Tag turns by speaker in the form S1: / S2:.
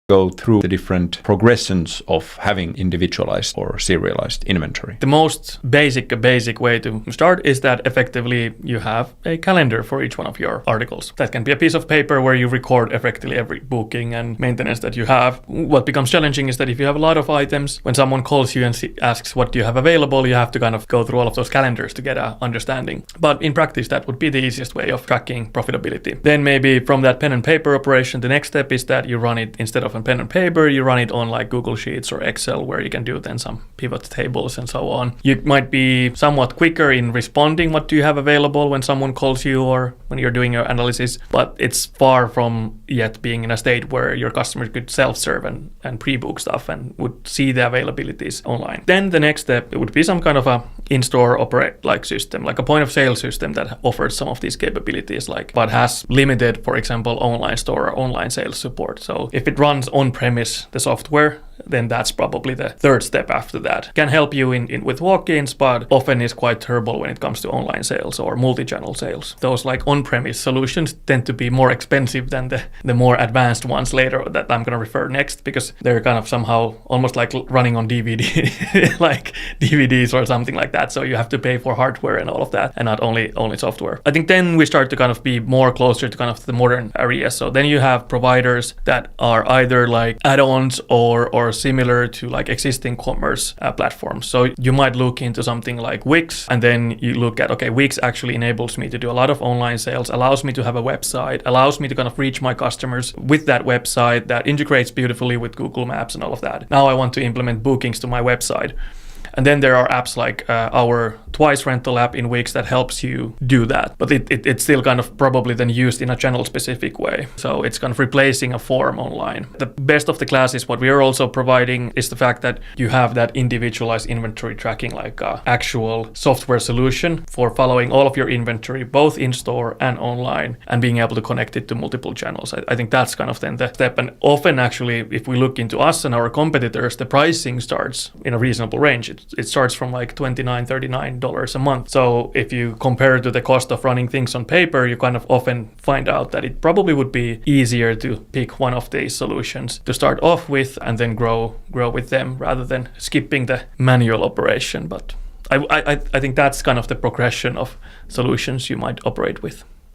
S1: go through the different progressions of having individualized or serialized inventory?
S2: The most basic way to start is that effectively you have a calendar for each one of your articles. That can be a piece of paper where you record effectively every booking and maintenance that you have. What becomes challenging is that if you have a lot of items, when someone calls you and asks what do you have available, you have to kind of go through all of those calendars to get an understanding. But in practice, that would be the easiest way of tracking profitability. Then maybe from that pen and paper operation, the next step is that you run it instead of on pen and paper, you run it on like Google Sheets or Excel, where you can do then some pivot tables and so on. You might be somewhat quicker in responding what do you have available when someone calls you or when you're doing your analysis, but it's far from yet being in a state where your customers could self-serve and pre-book stuff and would see the availabilities online. Then the next step, it would be some kind of a in-store operate like system, like a point of sale system that offers some of these capabilities, but has limited, for example, online store or online sales support. So if it runs on-premise, the software, then that's probably the third step after that. Can help you with walk-ins, but often is quite terrible when it comes to online sales or multi-channel sales. Those like on-premise solutions tend to be more expensive than the more advanced ones later that I'm going to refer next, because they're kind of somehow almost like running on DVD, like DVDs or something like that. So you have to pay for hardware and all of that, and not only software. I think then we start to kind of be more closer to kind of the modern area. So then you have providers that are either like add-ons or similar to like existing commerce platforms. So you might look into something like Wix, and then you look at, okay, Wix actually enables me to do a lot of online sales, allows me to have a website, allows me to kind of reach my customers with that website that integrates beautifully with Google Maps and all of that. Now I want to implement bookings to my website. And then there are apps like our Twice rental app in Wix that helps you do that. But it's still kind of probably then used in a channel specific way. So it's kind of replacing a form online. The best of the class is what we are also providing is the fact that you have that individualized inventory tracking, like actual software solution for following all of your inventory, both in store and online, and being able to connect it to multiple channels. I think that's kind of then the step. And often actually, if we look into us and our competitors, the pricing starts in a reasonable range. It starts from like $29, $39 a month. So if you compare to the cost of running things on paper, you kind of often find out that it probably would be easier to pick one of these solutions to start off with and then grow with them rather than skipping the manual operation. But I think that's kind of the progression of solutions you might operate with.